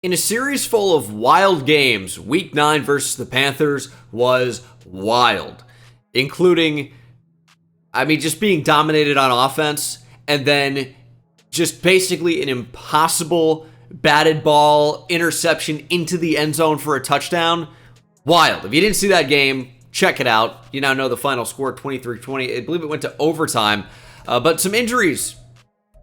In a series full of wild games, Week 9 versus the Panthers was wild, including, just being dominated on offense, and then just basically an impossible batted ball interception into the end zone for a touchdown. Wild. If you didn't see that game, check it out. You now know the final score, 23-20. I believe it went to overtime, but some injuries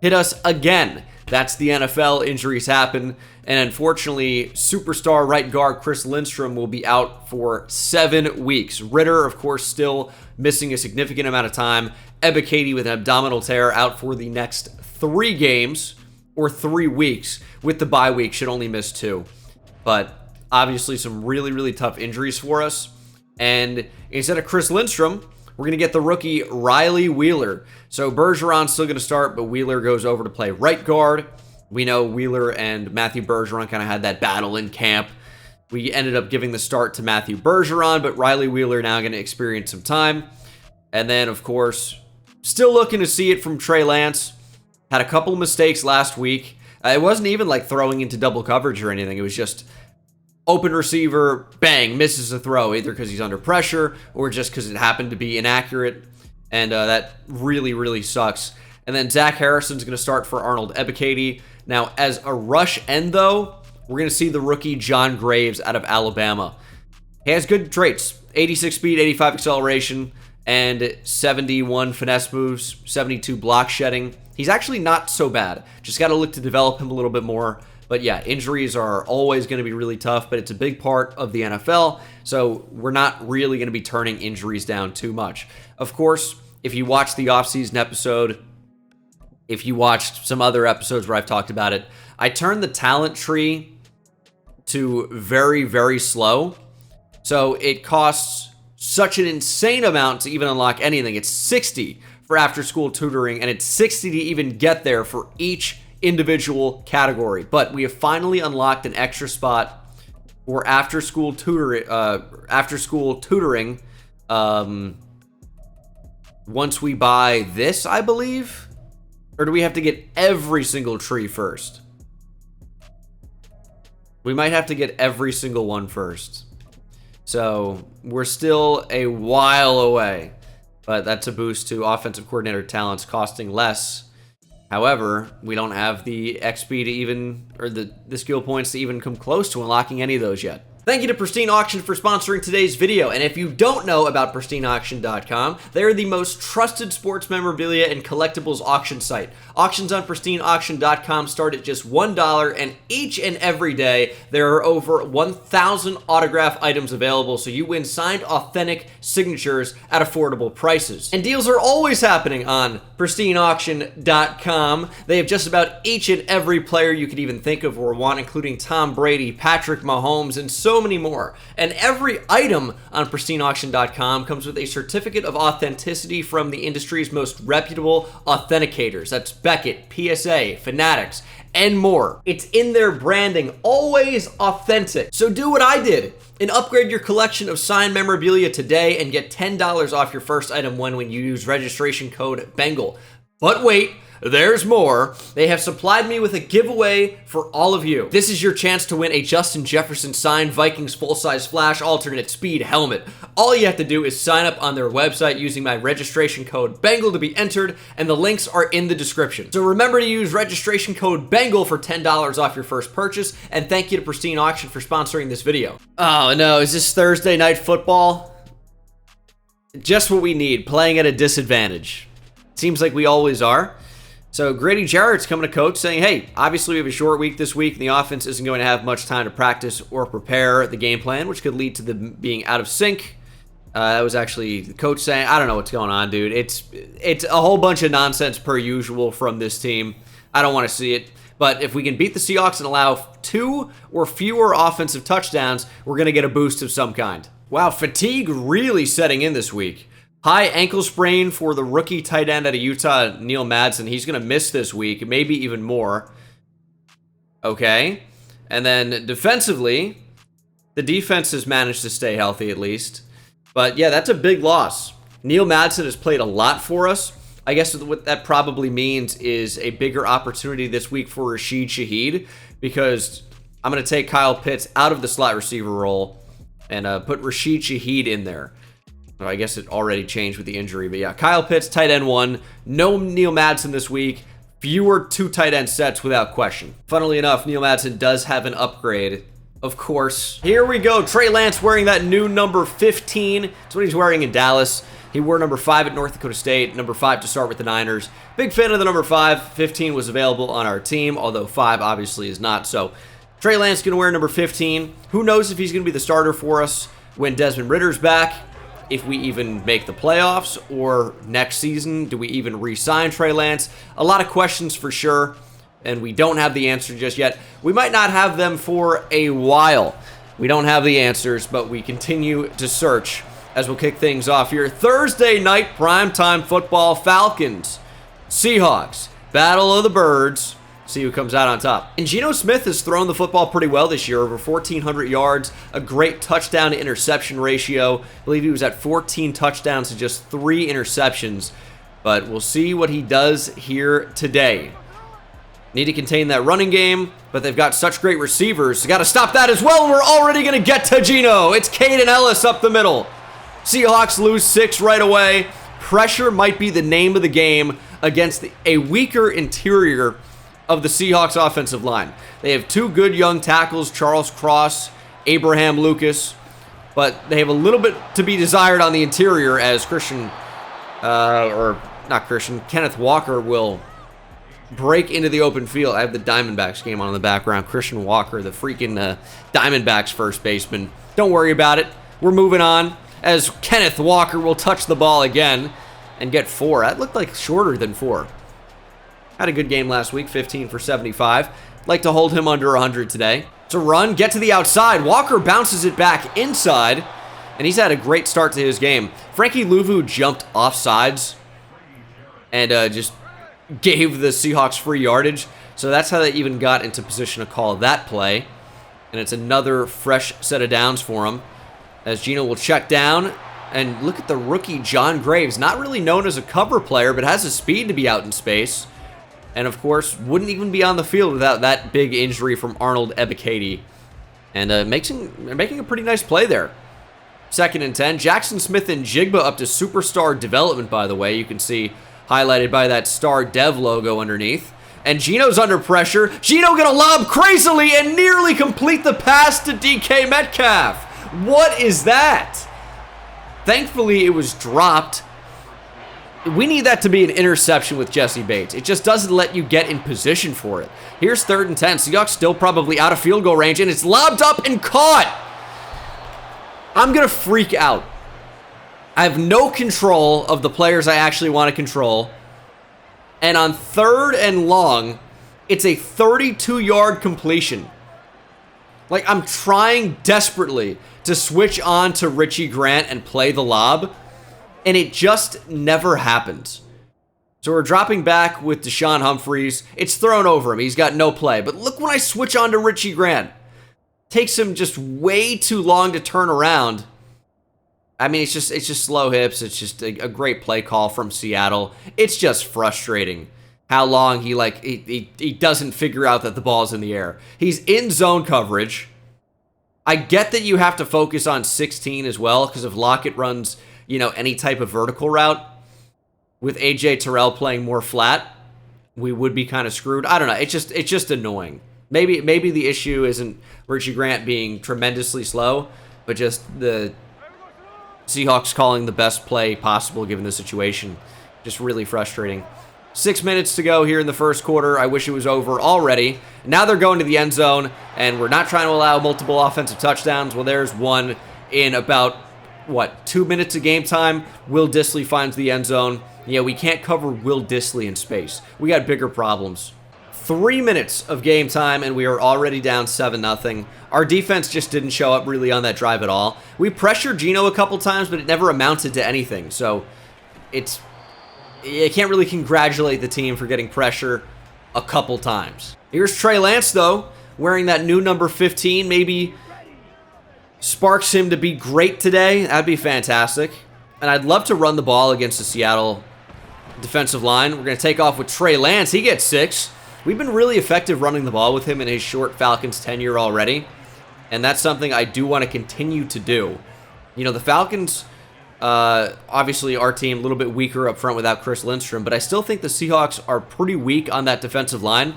hit us again. That's the NFL. Injuries happen. And unfortunately, superstar right guard Chris Lindstrom will be out for 7 weeks. Ritter, of course, still missing a significant amount of time. Ebiketie with an abdominal tear out for the next 3 games or 3 weeks. With the bye week, should only miss 2. But obviously some really, really tough injuries for us. And instead of Chris Lindstrom, we're going to get the rookie Riley Wheeler. So Bergeron's still going to start, but Wheeler goes over to play right guard. We know Wheeler and Matthew Bergeron kind of had that battle in camp. We ended up giving the start to Matthew Bergeron, but Riley Wheeler now going to experience some time. And then, of course, still looking to see it from Trey Lance. Had a couple of mistakes last week. It wasn't even like throwing into double coverage or anything. It was just open receiver, bang, misses a throw, either because he's under pressure or just because it happened to be inaccurate. And that really, really sucks. And then Zach Harrison's going to start for Arnold Ebiketie. Now, as a rush end, though, we're going to see the rookie John Graves out of Alabama. He has good traits. 86 speed, 85 acceleration, and 71 finesse moves, 72 block shedding. He's actually not so bad. Just got to look to develop him a little bit more. But yeah, injuries are always going to be really tough, but it's a big part of the NFL, so we're not really going to be turning injuries down too much. Of course, if you watched the offseason episode, if you watched some other episodes where I've talked about it, I turned the talent tree to very, very slow. So it costs such an insane amount to even unlock anything. It's 60 for after-school tutoring, and it's 60 to even get there for each individual category. But we have finally unlocked an extra spot for after-school tutoring. Once we buy this, I believe, or do we have to get every single tree first? We might have to get every single one first. So we're still a while away, but that's a boost to offensive coordinator talents costing less. However, we don't have the XP to even, or the skill points to even come close to unlocking any of those yet. Thank you to Pristine Auction for sponsoring today's video. And if you don't know about PristineAuction.com, they are the most trusted sports memorabilia and collectibles auction site. Auctions on PristineAuction.com start at just $1, and each and every day there are over 1,000 autograph items available, so you win signed, authentic signatures at affordable prices. And deals are always happening on PristineAuction.com. They have just about each and every player you could even think of or want, including Tom Brady, Patrick Mahomes, and so many more. And every item on PristineAuction.com comes with a certificate of authenticity from the industry's most reputable authenticators. That's Beckett, PSA, Fanatics, and more. It's in their branding, always authentic. So do what I did and upgrade your collection of signed memorabilia today and get $10 off your first item when you use registration code BENGAL. But wait, there's more. They have supplied me with a giveaway for all of you. This is your chance to win a Justin Jefferson signed Vikings full-size flash alternate speed helmet. All you have to do is sign up on their website using my registration code BENGAL to be entered, and the links are in the description. So remember to use registration code BENGAL for $10 off your first purchase, and thank you to Pristine Auction for sponsoring this video. Oh no, is this Thursday night football? Just what we need, playing at a disadvantage. Seems like we always are. So Grady Jarrett's coming to coach saying, hey, obviously we have a short week this week, and the offense isn't going to have much time to practice or prepare the game plan, which could lead to them being out of sync. That was actually the coach saying, I don't know what's going on, dude. It's a whole bunch of nonsense per usual from this team. I don't want to see it. But if we can beat the Seahawks and allow 2 or fewer offensive touchdowns, we're going to get a boost of some kind. Wow, fatigue really setting in this week. High ankle sprain for the rookie tight end out of Utah, Neil Madsen. He's going to miss this week, maybe even more. Okay. And then defensively, the defense has managed to stay healthy at least. But yeah, that's a big loss. Neil Madsen has played a lot for us. I guess what that probably means is a bigger opportunity this week for Rashid Shaheed, because I'm going to take Kyle Pitts out of the slot receiver role and put Rashid Shaheed in there. Well, I guess it already changed with the injury, but yeah, Kyle Pitts, tight end 1. No Neil Madsen this week. Fewer 2 tight end sets without question. Funnily enough, Neil Madsen does have an upgrade, of course. Here we go. Trey Lance wearing that new number 15. That's what he's wearing in Dallas. He wore number 5 at North Dakota State, number 5 to start with the Niners. Big fan of the number 5. 15 was available on our team, although 5 obviously is not. So Trey Lance going to wear number 15. Who knows if he's going to be the starter for us when Desmond Ritter's back, if we even make the playoffs, or next season, do we even re-sign Trey Lance? A lot of questions for sure, and we don't have the answer just yet. We might not have them for a while. We don't have the answers, but we continue to search as we'll kick things off here. Thursday night primetime football, Falcons, Seahawks, Battle of the Birds. See who comes out on top. And Geno Smith has thrown the football pretty well this year, over 1,400 yards, a great touchdown to interception ratio. I believe he was at 14 touchdowns to just 3 interceptions. But we'll see what he does here today. Need to contain that running game, but they've got such great receivers. Got to stop that as well. We're already going to get to Geno. It's Caden Ellis up the middle. Seahawks lose 6 right away. Pressure might be the name of the game against a weaker interior of the Seahawks offensive line. They have 2 good young tackles, Charles Cross, Abraham Lucas, but they have a little bit to be desired on the interior as Kenneth Walker will break into the open field. I have the Diamondbacks game on in the background. Christian Walker, the freaking Diamondbacks first baseman. Don't worry about it. We're moving on as Kenneth Walker will touch the ball again and get 4. That looked like shorter than 4. Had a good game last week, 15 for 75. Like to hold him under 100 today. It's a run, get to the outside. Walker bounces it back inside, and he's had a great start to his game. Frankie Louvu jumped off sides and just gave the Seahawks free yardage. So that's how they even got into position to call that play. And it's another fresh set of downs for him as Geno will check down. And look at the rookie John Graves, not really known as a cover player, but has the speed to be out in space. And, of course, wouldn't even be on the field without that big injury from Arnold Ebiketie. And making a pretty nice play there. 2nd and 10. Jackson Smith and Jigba up to superstar development, by the way. You can see highlighted by that star dev logo underneath. And Geno's under pressure. Geno gonna lob crazily and nearly complete the pass to DK Metcalf. What is that? Thankfully, it was dropped. We need that to be an interception with Jesse Bates. It just doesn't let you get in position for it. Here's 3rd and 10. Seahawks still probably out of field goal range, and it's lobbed up and caught. I'm going to freak out. I have no control of the players I actually want to control. And on 3rd and long, it's a 32-yard completion. Like, I'm trying desperately to switch on to Richie Grant and play the lob, and it just never happens. So we're dropping back with Deshaun Humphreys. It's thrown over him. He's got no play. But look when I switch on to Richie Grant. Takes him just way too long to turn around. I mean, it's just slow hips. It's just a great play call from Seattle. It's just frustrating how long he doesn't figure out that the ball's in the air. He's in zone coverage. I get that you have to focus on 16 as well, because if Lockett runs, any type of vertical route, with AJ Terrell playing more flat, we would be kind of screwed. I don't know. It's just annoying. Maybe the issue isn't Richie Grant being tremendously slow, but just the Seahawks calling the best play possible given the situation. Just really frustrating. 6 minutes to go here in the first quarter. I wish it was over already. Now they're going to the end zone, and we're not trying to allow multiple offensive touchdowns. Well, there's one in about, 2 minutes of game time. Will Dissly finds the end zone. Yeah, we can't cover Will Dissly in space. We got bigger problems. 3 minutes of game time, and we are already down 7-0. Our defense just didn't show up really on that drive at all. We pressured Geno a couple times, but it never amounted to anything. So you can't really congratulate the team for getting pressure a couple times. Here's Trey Lance, though, wearing that new number 15. Maybe sparks him to be great today. That'd be fantastic. And I'd love to run the ball against the Seattle defensive line. We're going to take off with Trey Lance. He gets 6. We've been really effective running the ball with him in his short Falcons tenure already, and that's something I do want to continue to do. You know, the Falcons, obviously our team a little bit weaker up front without Chris Lindstrom, but I still think the Seahawks are pretty weak on that defensive line.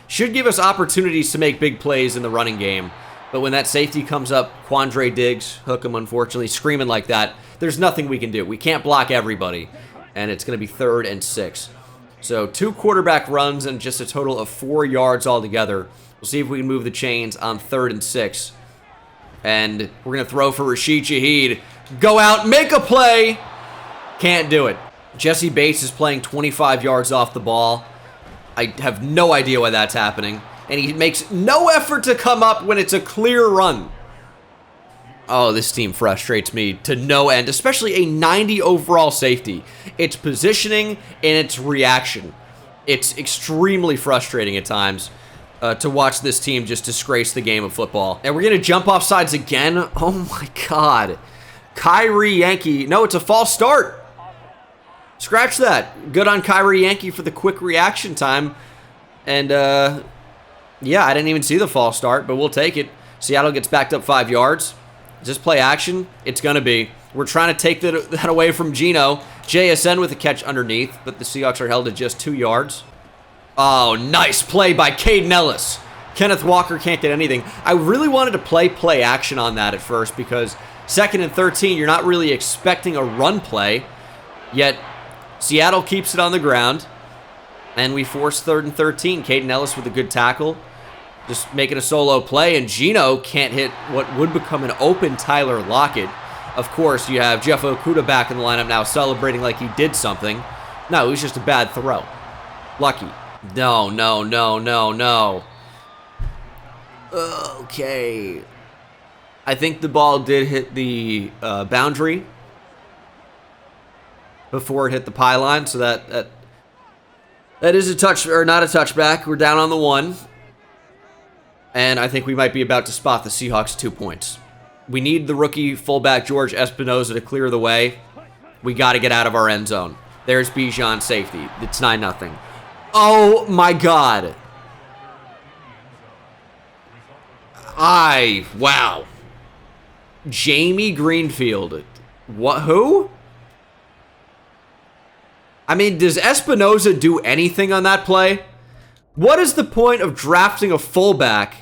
Should give us opportunities to make big plays in the running game. But when that safety comes up, Quandre Diggs, hook him unfortunately, screaming like that, there's nothing we can do. We can't block everybody, and it's going to be 3rd and 6. So 2 quarterback runs and just a total of 4 yards altogether. We'll see if we can move the chains on 3rd and 6. And we're going to throw for Rashid Shaheed. Go out, make a play. Can't do it. Jesse Bates is playing 25 yards off the ball. I have no idea why that's happening. And he makes no effort to come up when it's a clear run. Oh, this team frustrates me to no end, especially a 90 overall safety. Its positioning and its reaction. It's extremely frustrating at times to watch this team just disgrace the game of football. And we're going to jump off sides again. Oh my God. Kyrie Yankee. No, it's a false start. Scratch that. Good on Kyrie Yankee for the quick reaction time. And, yeah, I didn't even see the false start, but we'll take it. Seattle gets backed up 5 yards. Is this play action? It's going to be. We're trying to take that away from Geno. JSN with a catch underneath, but the Seahawks are held at just 2 yards. Oh, nice play by Caden Ellis. Kenneth Walker can't get anything. I really wanted to play action on that at first because 2nd and 13, you're not really expecting a run play, yet Seattle keeps it on the ground, and we force 3rd and 13. Caden Ellis with a good tackle. Just making a solo play, and Geno can't hit what would become an open Tyler Lockett. Of course, you have Jeff Okudah back in the lineup now celebrating like he did something. No, it was just a bad throw. Lucky. No. Okay. I think the ball did hit the boundary before it hit the pylon, so that is a touch, or not a touchback. We're down on the 1. And I think we might be about to spot the Seahawks 2 points. We need the rookie fullback George Espinoza to clear the way. We got to get out of our end zone. There's Bijan safety. It's 9-0. Oh my God. Wow. Jamie Greenfield. What? Who? I mean, does Espinoza do anything on that play? What is the point of drafting a fullback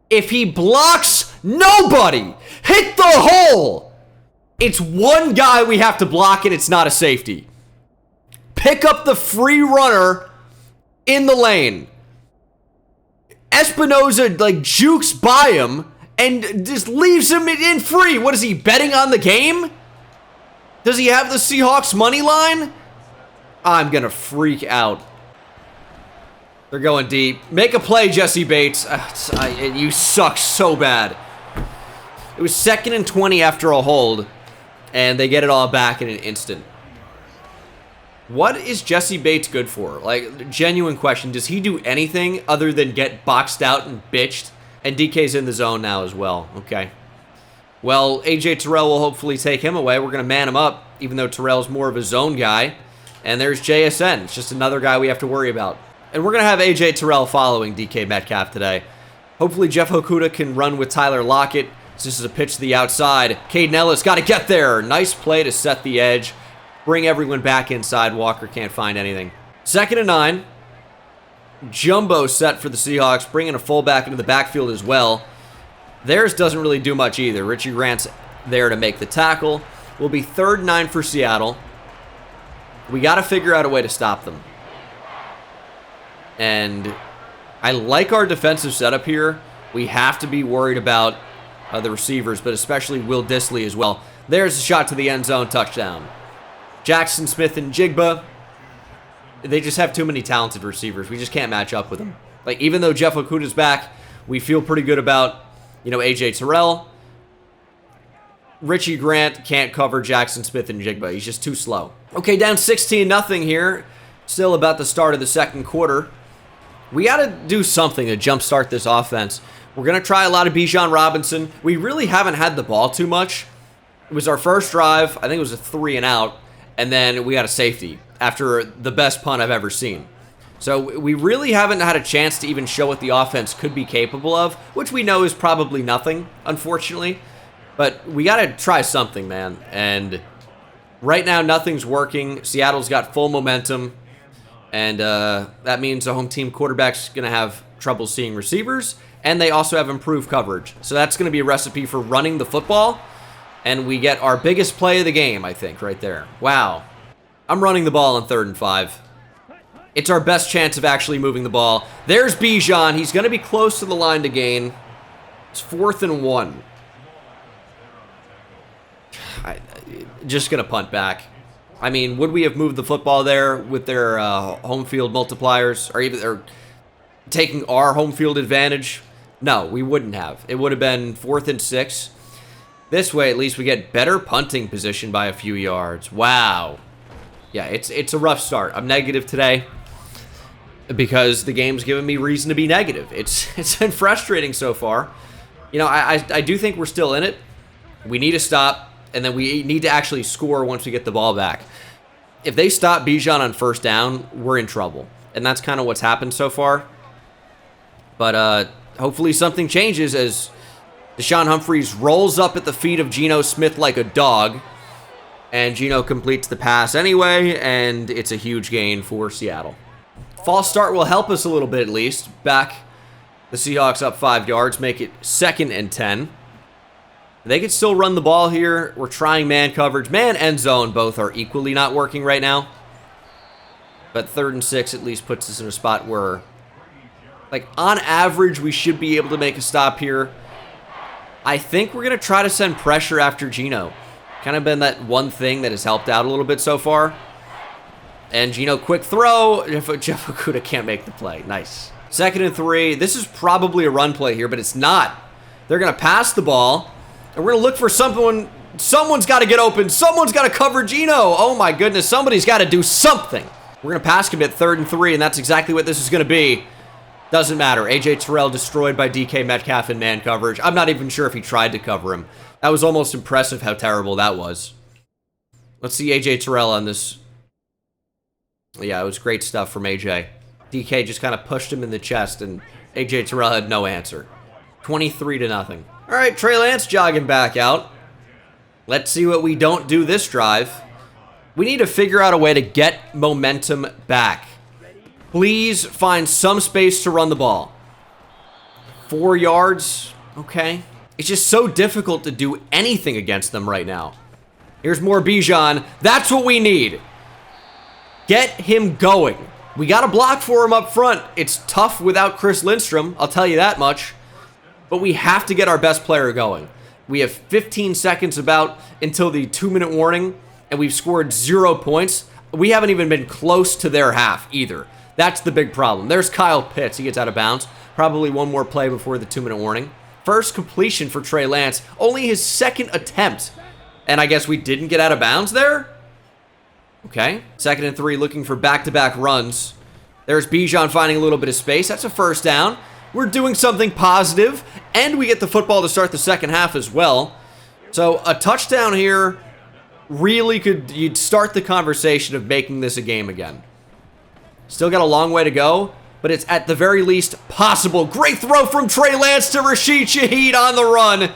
if he blocks nobody? Hit the hole! It's one guy we have to block and it's not a safety. Pick up the free runner in the lane. Espinoza like jukes by him and just leaves him in free. What is he, betting on the game? Does he have the Seahawks money line? I'm gonna freak out. They're going deep. Make a play, Jesse Bates. You suck so bad. It was 2nd and 20 after a hold, and they get it all back in an instant. What is Jesse Bates good for? Like, genuine question. Does he do anything other than get boxed out and bitched? And DK's in the zone now as well. Okay. Well, AJ Terrell will hopefully take him away. We're going to man him up, even though Terrell's more of a zone guy. And there's JSN. It's just another guy we have to worry about. And we're going to have AJ Terrell following DK Metcalf today. Hopefully Jeff Okudah can run with Tyler Lockett. This is a pitch to the outside. Caden Ellis got to get there. Nice play to set the edge. Bring everyone back inside. Walker can't find anything. 2nd and 9. Jumbo set for the Seahawks. Bringing a fullback into the backfield as well. Theirs doesn't really do much either. Richie Grant's there to make the tackle. Will be 3rd and 9 for Seattle. We got to figure out a way to stop them. And I like our defensive setup here. We have to be worried about the receivers, but especially Will Dissly as well. There's a shot to the end zone, touchdown. Jackson Smith and Jigba, they just have too many talented receivers. We just can't match up with them. Like, even though Jeff Okudah's back, we feel pretty good about, AJ Terrell. Richie Grant can't cover Jackson Smith and Jigba. He's just too slow. Okay, down 16-0 here. Still about the start of the second quarter. We got to do something to jumpstart this offense. We're going to try a lot of Bijan Robinson. We really haven't had the ball too much. It was our first drive. I think it was a 3 and out. And then we got a safety after the best punt I've ever seen. So we really haven't had a chance to even show what the offense could be capable of, which we know is probably nothing, unfortunately. But we got to try something, man. And right now, nothing's working. Seattle's got full momentum. And that means the home team quarterback's going to have trouble seeing receivers. And they also have improved coverage. So that's going to be a recipe for running the football. And we get our biggest play of the game, I think, right there. Wow. I'm running the ball on 3rd and 5. It's our best chance of actually moving the ball. There's Bijan. He's going to be close to the line to gain. It's 4th and 1. Just going to punt back. I mean, would we have moved the football there with their home field multipliers? Or even taking our home field advantage? No, we wouldn't have. It would have been 4th and 6. This way, at least we get better punting position by a few yards. Wow. Yeah, it's a rough start. I'm negative today because the game's given me reason to be negative. It's been frustrating so far. You know, I do think we're still in it. We need to stop, and then we need to actually score once we get the ball back. If they stop Bijan on 1st down, we're in trouble. And that's kind of what's happened so far. But hopefully something changes as Deshaun Humphreys rolls up at the feet of Geno Smith like a dog. And Geno completes the pass anyway, and it's a huge gain for Seattle. False start will help us a little bit at least. Back the Seahawks up 5 yards, make it 2nd and 10. They could still run the ball here. We're trying man coverage. Man and zone both are equally not working right now. But 3rd and 6 at least puts us in a spot where, like, on average, we should be able to make a stop here. I think we're going to try to send pressure after Geno. Kind of been that one thing that has helped out a little bit so far. And Geno, quick throw. Jeff Okudah can't make the play. Nice. 2nd and 3. This is probably a run play here, but it's not. They're going to pass the ball. And we're going to look for someone. Someone's got to get open. Someone's got to cover Geno. Oh, my goodness. Somebody's got to do something. We're going to pass commit 3rd and 3, and that's exactly what this is going to be. Doesn't matter. A.J. Terrell destroyed by DK Metcalf in man coverage. I'm not even sure if he tried to cover him. That was almost impressive how terrible that was. Let's see A.J. Terrell on this. Yeah, it was great stuff from A.J. DK just kind of pushed him in the chest, and A.J. Terrell had no answer. 23-0. All right, Trey Lance jogging back out. Let's see what we don't do this drive. We need to figure out a way to get momentum back. Please find some space to run the ball. 4 yards, okay. It's just so difficult to do anything against them right now. Here's more Bijan. That's what we need. Get him going. We got to block for him up front. It's tough without Chris Lindstrom, I'll tell you that much. But we have to get our best player going. We have 15 seconds about until the 2-minute warning, and we've scored 0 points. We haven't even been close to their half either. That's the big problem. There's Kyle Pitts. He gets out of bounds. Probably one more play before the 2-minute warning. First completion for Trey Lance. Only his 2nd attempt. And I guess we didn't get out of bounds there? Okay. 2nd and 3, looking for back-to-back runs. There's Bijan finding a little bit of space. That's a 1st down. We're doing something positive, and we get the football to start the 2nd half as well. So a touchdown here really you'd start the conversation of making this a game again. Still got a long way to go, but it's at the very least possible. Great throw from Trey Lance to Rashid Shaheed on the run.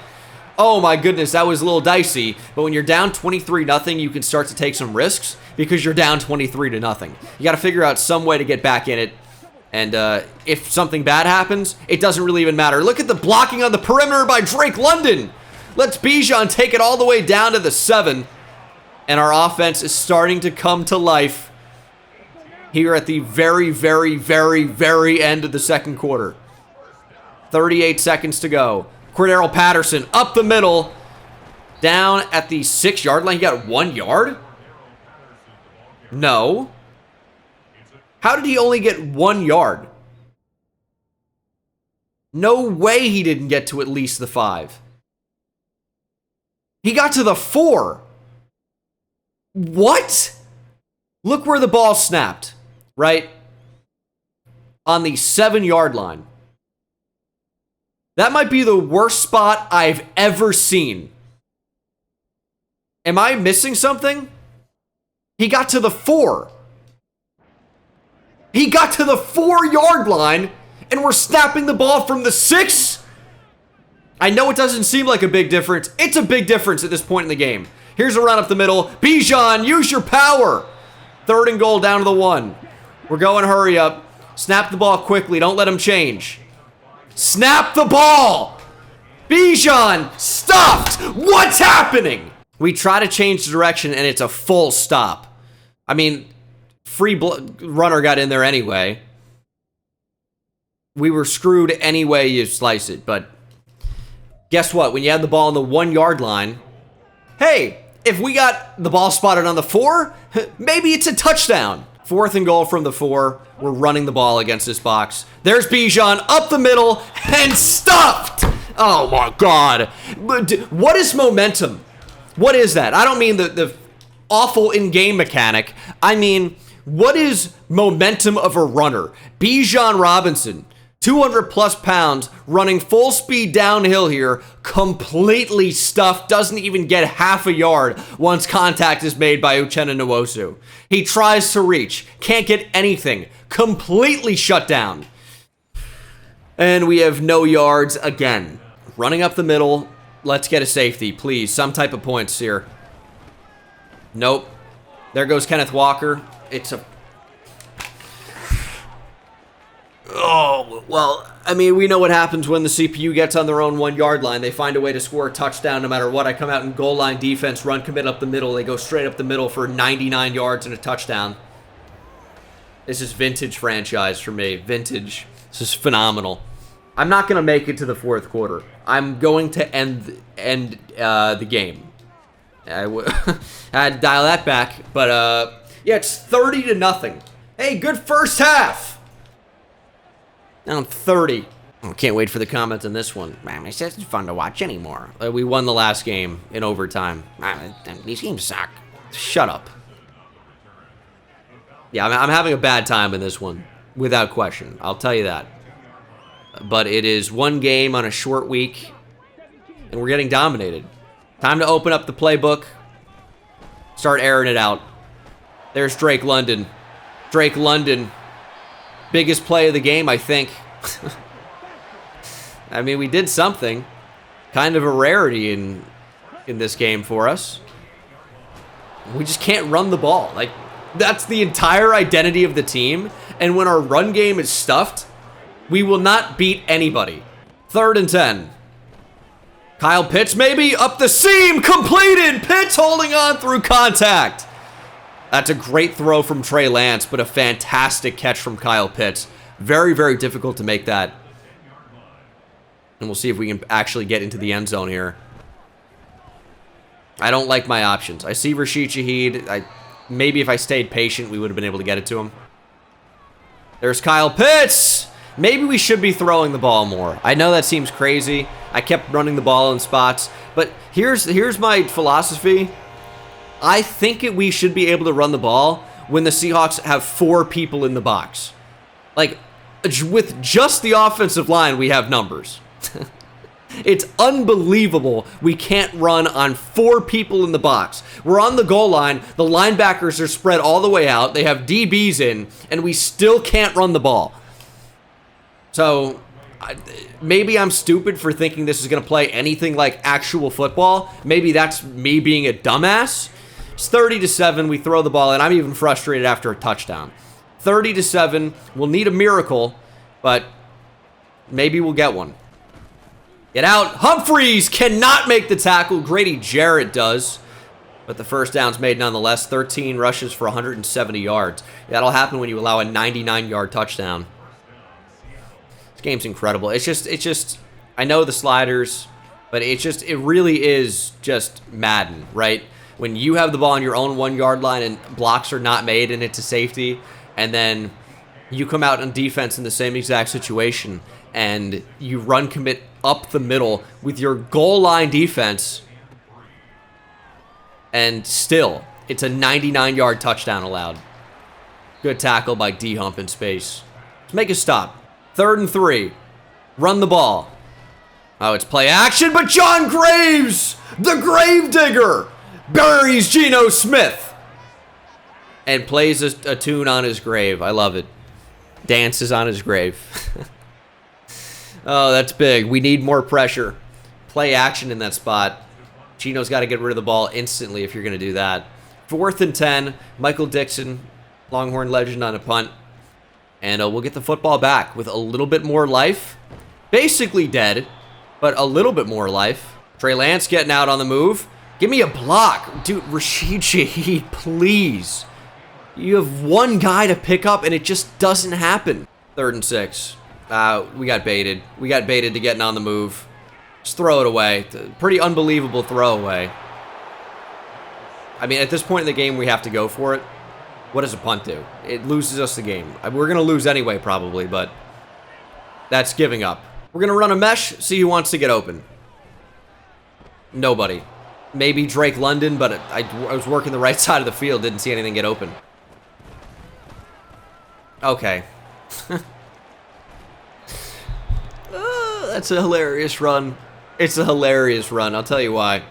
Oh my goodness, that was a little dicey. But when you're down 23-0, you can start to take some risks because you're down 23-0. You got to figure out some way to get back in it. And if something bad happens, it doesn't really even matter. Look at the blocking on the perimeter by Drake London. Let's Bijan take it all the way down to the 7. And our offense is starting to come to life here at the very, very, very, very end of the 2nd quarter. 38 seconds to go. Cordero Patterson up the middle. Down at the 6-yard line. He got 1 yard? No. How did he only get 1 yard? No way he didn't get to at least the 5. He got to the 4. What? Look where the ball snapped, right? On the 7-yard line. That might be the worst spot I've ever seen. Am I missing something? He got to the 4. He got to the 4-yard line, and we're snapping the ball from the 6? I know it doesn't seem like a big difference. It's a big difference at this point in the game. Here's a run up the middle. Bijan, use your power. 3rd and goal down to the 1. We're going hurry up. Snap the ball quickly. Don't let him change. Snap the ball. Bijan, stopped. What's happening? We try to change the direction, and it's a full stop. I mean, runner got in there anyway. We were screwed any way you slice it, but guess what? When you have the ball on the 1-yard line, hey, if we got the ball spotted on the 4, maybe it's a touchdown. 4th and goal from the 4. We're running the ball against this box. There's Bijan up the middle and stuffed. Oh my God. What is momentum? What is that? I don't mean the awful in-game mechanic. I mean, what is momentum of a runner? Bijan Robinson, 200 plus pounds, running full speed downhill here, completely stuffed, doesn't even get half a yard once contact is made by Uchenna Nwosu. He tries to reach, can't get anything, completely shut down. And we have no yards again. Running up the middle, let's get a safety, please. Some type of points here. Nope. There goes Kenneth Walker. It's a... Oh, well, I mean, we know what happens when the CPU gets on their own 1-yard line. They find a way to score a touchdown no matter what. I come out in goal line defense, run commit up the middle. They go straight up the middle for 99 yards and a touchdown. This is vintage franchise for me. Vintage. This is phenomenal. I'm not going to make it to the 4th quarter. I'm going to end the game. I had to dial that back, but yeah, it's 30-0. Hey, good first half. Down 30. I can't wait for the comments on this one. Man, it's just fun to watch anymore. We won the last game in overtime. Man, these games suck. Shut up. Yeah, I'm having a bad time in this one, without question. I'll tell you that. But it is one game on a short week, and we're getting dominated. Time to open up the playbook. Start airing it out. There's Drake London. Drake London. Biggest play of the game, I think. I mean, we did something. Kind of a rarity in this game for us. We just can't run the ball. Like, that's the entire identity of the team. And when our run game is stuffed, we will not beat anybody. 3rd and 10. Kyle Pitts maybe up the seam, completed. Pitts holding on through contact. That's a great throw from Trey Lance, but a fantastic catch from Kyle Pitts. Very, very difficult to make that. And we'll see if we can actually get into the end zone here. I don't like my options. I see Rashid Shaheed. Maybe if I stayed patient, we would have been able to get it to him. There's Kyle Pitts. Maybe we should be throwing the ball more. I know that seems crazy. I kept running the ball in spots. But here's my philosophy. I think we should be able to run the ball when the Seahawks have 4 people in the box. Like, with just the offensive line, we have numbers. It's unbelievable we can't run on 4 people in the box. We're on the goal line. The linebackers are spread all the way out. They have DBs in, and we still can't run the ball. So, maybe I'm stupid for thinking this is going to play anything like actual football. Maybe that's me being a dumbass. It's 30-7. We throw the ball in. I'm even frustrated after a touchdown. 30-7. We'll need a miracle, but maybe we'll get one. Get out. Humphreys cannot make the tackle. Grady Jarrett does. But the first down's made nonetheless. 13 rushes for 170 yards. That'll happen when you allow a 99-yard touchdown. This game's incredible. It's just, I know the sliders, but it really is just Madden, right? When you have the ball on your own 1-yard line and blocks are not made and it's a safety, and then you come out on defense in the same exact situation and you run commit up the middle with your goal line defense, and still, it's a 99-yard touchdown allowed. Good tackle by D-Hump in space. Let's make a stop. 3rd and 3. Run the ball. Oh, it's play action, but John Graves, the Gravedigger, buries Geno Smith and plays a tune on his grave. I love it. dances on his grave. Oh, that's big. We need more pressure. Play action in that spot. Chino's got to get rid of the ball instantly if you're going to do that. 4th and 10. Michael Dixon, Longhorn legend, on a punt. And we'll get the football back with a little bit more life. Basically dead, but a little bit more life. Trey Lance getting out on the move. Give me a block. Dude, Rashid Shaheed, please. You have one guy to pick up, and it just doesn't happen. 3rd and 6. We got baited. We got baited to getting on the move. Just throw it away. Pretty unbelievable throwaway. I mean, at this point in the game, we have to go for it. What does a punt do? It loses us the game. We're going to lose anyway, probably, but that's giving up. We're going to run a mesh, see who wants to get open. Nobody. Maybe Drake London, but I was working the right side of the field, didn't see anything get open. Okay. That's a hilarious run. It's a hilarious run, I'll tell you why.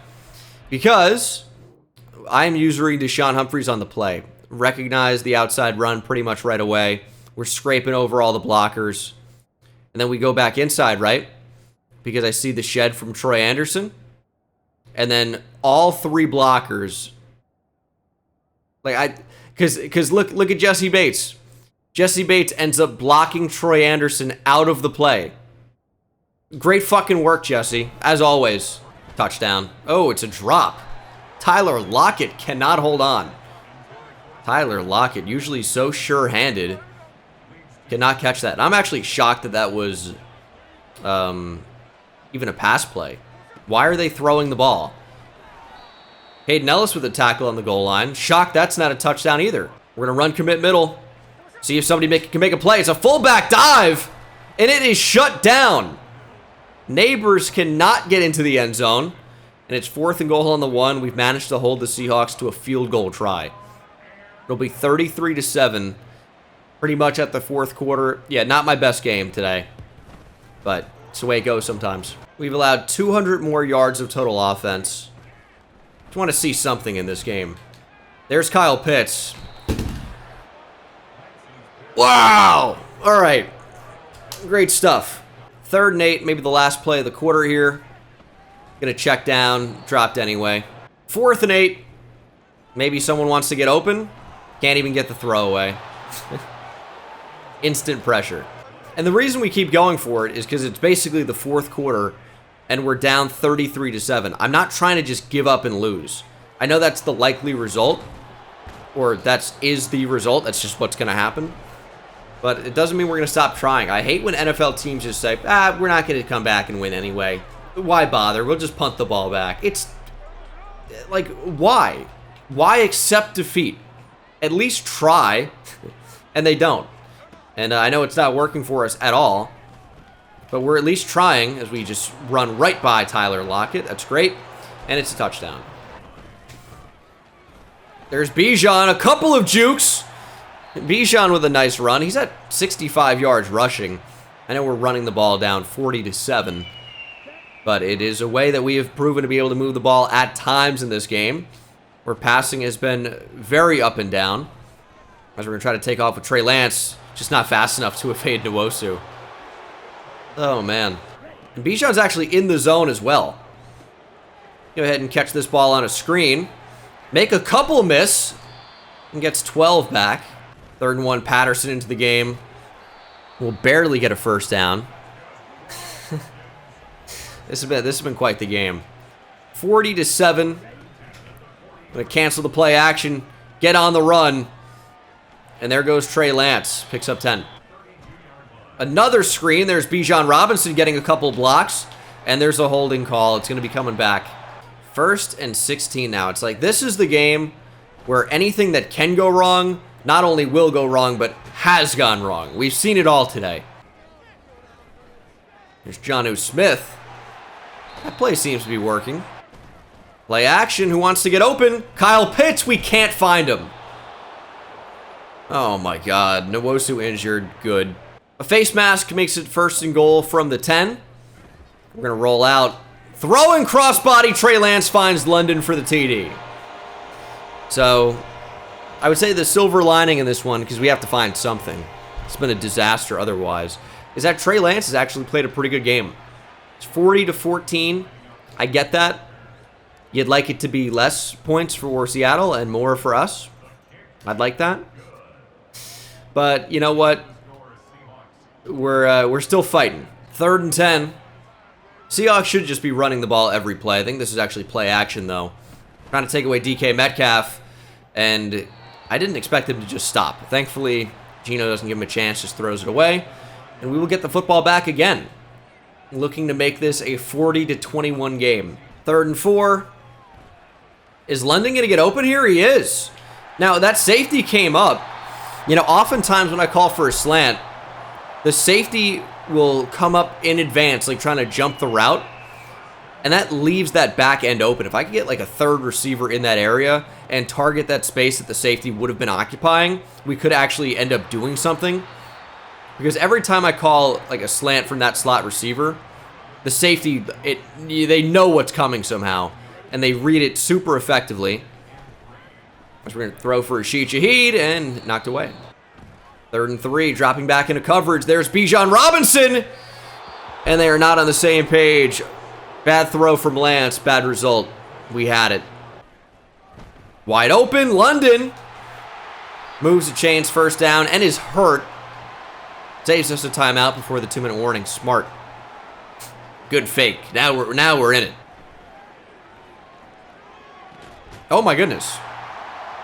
Because I'm using Deshaun Humphreys on the play. Recognize the outside run pretty much right away. We're scraping over all the blockers. And then we go back inside, right? Because I see the shed from Troy Anderson. And then all 3 blockers. Because look at Jesse Bates. Jesse Bates ends up blocking Troy Anderson out of the play. Great fucking work, Jesse. As always. Touchdown. Oh, it's a drop. Tyler Lockett cannot hold on. Tyler Lockett, usually so sure-handed, cannot catch that. And I'm actually shocked that that was even a pass play. Why are they throwing the ball? Hayden Ellis with a tackle on the goal line. Shocked that's not a touchdown either. We're going to run commit middle. See if somebody can make a play. It's a fullback dive, and it is shut down. Neighbors cannot get into the end zone, and it's 4th and goal on the 1. We've managed to hold the Seahawks to a field goal try. It'll be 33-7, pretty much at the 4th quarter. Yeah, not my best game today, but it's the way it goes sometimes. We've allowed 200 more yards of total offense. Just want to see something in this game. There's Kyle Pitts. Wow! All right. Great stuff. 3rd and 8, maybe the last play of the quarter here. Gonna check down, dropped anyway. 4th and 8. Maybe someone wants to get open. Can't even get the throwaway. Instant pressure. And the reason we keep going for it is because it's basically the 4th quarter and we're down 33-7. I'm not trying to just give up and lose. I know that's the likely result, or is the result. That's just what's going to happen. But it doesn't mean we're going to stop trying. I hate when NFL teams just say, we're not going to come back and win anyway. Why bother? We'll just punt the ball back. It's like, why? Why accept defeat? At least try. And they don't. And I know it's not working for us at all. But we're at least trying as we just run right by Tyler Lockett. That's great. And it's a touchdown. There's Bijan. A couple of jukes. Bijan with a nice run. He's at 65 yards rushing. I know we're running the ball down 40-7. But it is a way that we have proven to be able to move the ball at times in this game, where passing has been very up and down. As we're going to try to take off with Trey Lance, just not fast enough to evade Nwosu. Oh, man. And Bijan's actually in the zone as well. Go ahead and catch this ball on a screen. Make a couple miss. And gets 12 back. 3rd and 1, Patterson into the game. Will barely get a first down. This has been quite the game. 40-7. Gonna cancel the play action. Get on the run. And there goes Trey Lance. Picks up 10. Another screen. There's Bijan Robinson getting a couple blocks. And there's a holding call. It's going to be coming back. 1st and 16 now. It's like this is the game where anything that can go wrong not only will go wrong, but has gone wrong. We've seen it all today. There's Jonnu Smith. That play seems to be working. Play action. Who wants to get open? Kyle Pitts. We can't find him. Oh my God. Nwosu injured. Good. A face mask makes it 1st and goal from the 10. We're going to roll out. Throwing crossbody. Trey Lance finds London for the TD. So, I would say the silver lining in this one, because we have to find something. It's been a disaster otherwise. Is that Trey Lance has actually played a pretty good game. It's 40-14. I get that. You'd like it to be less points for Seattle and more for us. I'd like that. But you know what? We're still fighting. 3rd and 10. Seahawks should just be running the ball every play. I think this is actually play action, though. Trying to take away DK Metcalf, and I didn't expect him to just stop. Thankfully, Geno doesn't give him a chance, just throws it away, and we will get the football back again. Looking to make this a 40-21 game. 3rd and 4. Is London going to get open here? He is. Now, that safety came up. You know, oftentimes when I call for a slant, the safety will come up in advance, like trying to jump the route, and that leaves that back end open. If I could get like a 3rd receiver in that area and target that space that the safety would have been occupying, we could actually end up doing something. Because every time I call like a slant from that slot receiver, the safety, they know what's coming somehow, and they read it super effectively. So we're going to throw for Rashid Shaheed, and knocked away. 3rd and 3, dropping back into coverage. There's Bijan Robinson, and they are not on the same page. Bad throw from Lance, bad result. We had it. Wide open, London. Moves the chains, 1st down, and is hurt. Saves us a timeout before the 2-minute warning. Smart. Good fake. Now we're in it. Oh my goodness.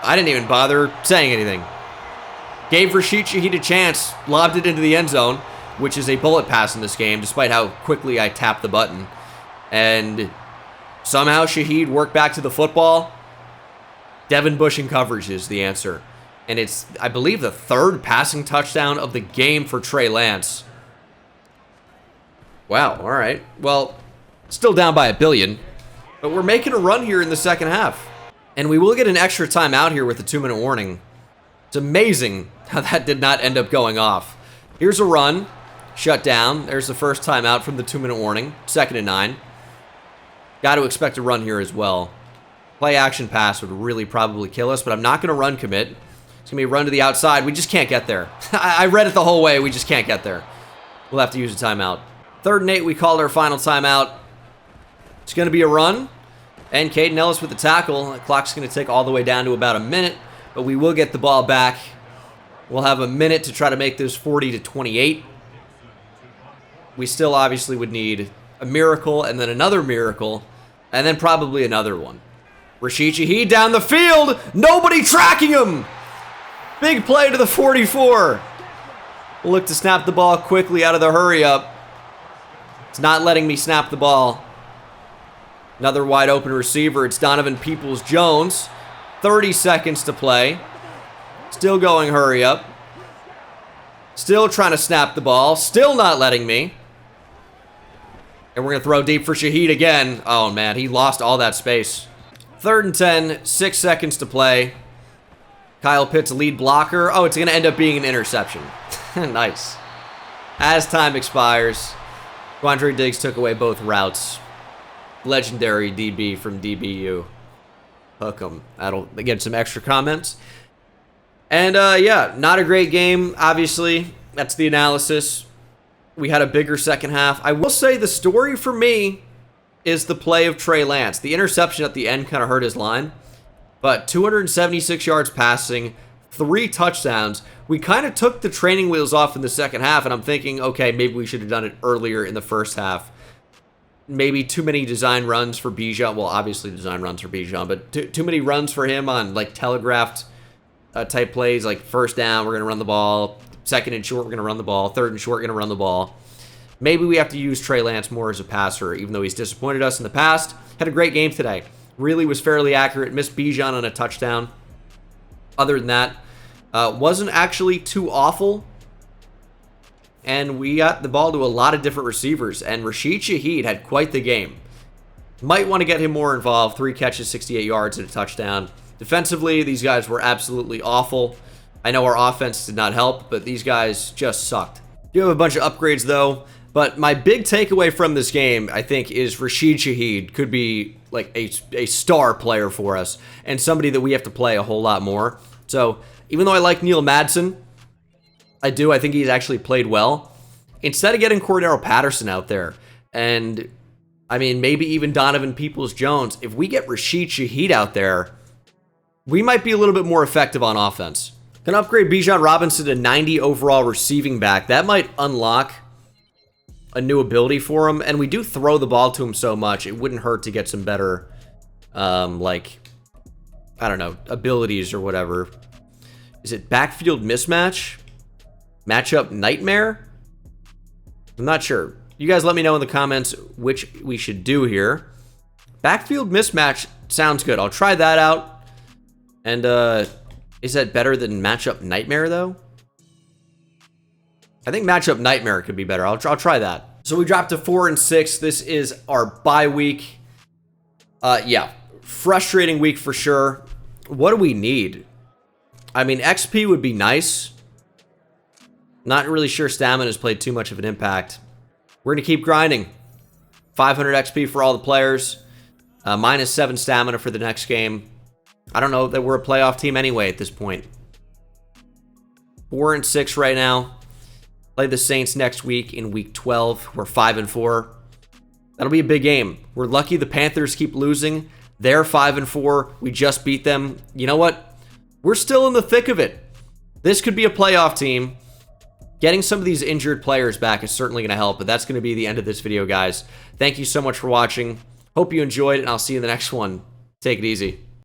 I didn't even bother saying anything. Gave Rashid Shaheed a chance, lobbed it into the end zone, which is a bullet pass in this game, despite how quickly I tapped the button. And somehow Shaheed worked back to the football. Devin Bush in coverage is the answer. And it's, I believe, the 3rd passing touchdown of the game for Trey Lance. Wow, all right. Well, still down by a billion. But we're making a run here in the 2nd half. And we will get an extra timeout here with the 2-minute warning. It's amazing how that did not end up going off. Here's a run. Shut down. There's the first timeout from the 2-minute warning. 2nd and 9. Got to expect a run here as well. Play action pass would really probably kill us, but I'm not going to run commit. It's going to be a run to the outside. We just can't get there. I read it the whole way. We just can't get there. We'll have to use a timeout. 3rd and 8, we called our final timeout. It's going to be a run. And Caden Ellis with the tackle. The clock's going to tick all the way down to about a minute, but we will get the ball back. We'll have a minute to try to make this 40-28. We still obviously would need a miracle and then another miracle and then probably another one. Rashid Shaheed down the field. Nobody tracking him. Big play to the 44. We'll look to snap the ball quickly out of the hurry up. It's not letting me snap the ball. Another wide open receiver. It's Donovan Peoples-Jones. 30 seconds to play. Still going hurry up. Still trying to snap the ball. Still not letting me. And we're going to throw deep for Shaheed again. Oh, man. He lost all that space. 3rd and 10. 6 seconds to play. Kyle Pitts, lead blocker. Oh, it's going to end up being an interception. Nice. As time expires, Quandre Diggs took away both routes. Legendary DB from DBU. Hook 'em. That'll get some extra comments. And, yeah, not a great game, obviously. That's the analysis. We had a bigger 2nd half. I will say the story for me is the play of Trey Lance. The interception at the end kind of hurt his line. But 276 yards passing, 3 touchdowns. We kind of took the training wheels off in the 2nd half, and I'm thinking, okay, maybe we should have done it earlier in the 1st half. Maybe too many design runs for Bijan. Well, obviously design runs for Bijan, but too many runs for him on, like, telegraphed type plays, like 1st down, we're going to run the ball. 2nd and short, we're going to run the ball. 3rd and short, we're going to run the ball. Maybe we have to use Trey Lance more as a passer, even though he's disappointed us in the past. Had a great game today. Really was fairly accurate. Missed Bijan on a touchdown. Other than that, wasn't actually too awful. And we got the ball to a lot of different receivers. And Rashid Shaheed had quite the game. Might want to get him more involved. 3 catches, 68 yards, and a touchdown. Defensively, these guys were absolutely awful. I know our offense did not help, but these guys just sucked. Do have a bunch of upgrades, though. But my big takeaway from this game, I think, is Rashid Shaheed could be like a star player for us and somebody that we have to play a whole lot more. So even though I like Neil Madsen, I do. I think he's actually played well. Instead of getting Cordero Patterson out there, and I mean, maybe even Donovan Peoples-Jones, if we get Rashid Shaheed out there, we might be a little bit more effective on offense. Gonna upgrade Bijan Robinson to 90 overall receiving back. That might unlock a new ability for him, and we do throw the ball to him so much, it wouldn't hurt to get some better, like, I don't know, abilities or whatever. Is it backfield mismatch? Matchup nightmare? I'm not sure. You guys let me know in the comments which we should do here. Backfield mismatch sounds good. I'll try that out. And is that better than matchup nightmare though? I think matchup nightmare could be better. I'll try that. So we dropped to 4 and 6. This is our bye week. Yeah, frustrating week for sure. What do we need? I mean, XP would be nice. Not really sure stamina has played too much of an impact. We're going to keep grinding. 500 XP for all the players. -7 stamina for the next game. I don't know that we're a playoff team anyway at this point. 4 and 6 right now. Play the Saints next week in week 12. We're 5 and 4. That'll be a big game. We're lucky the Panthers keep losing. They're 5 and 4. We just beat them. You know what? We're still in the thick of it. This could be a playoff team. Getting some of these injured players back is certainly going to help, but that's going to be the end of this video, guys. Thank you so much for watching. Hope you enjoyed, and I'll see you in the next one. Take it easy.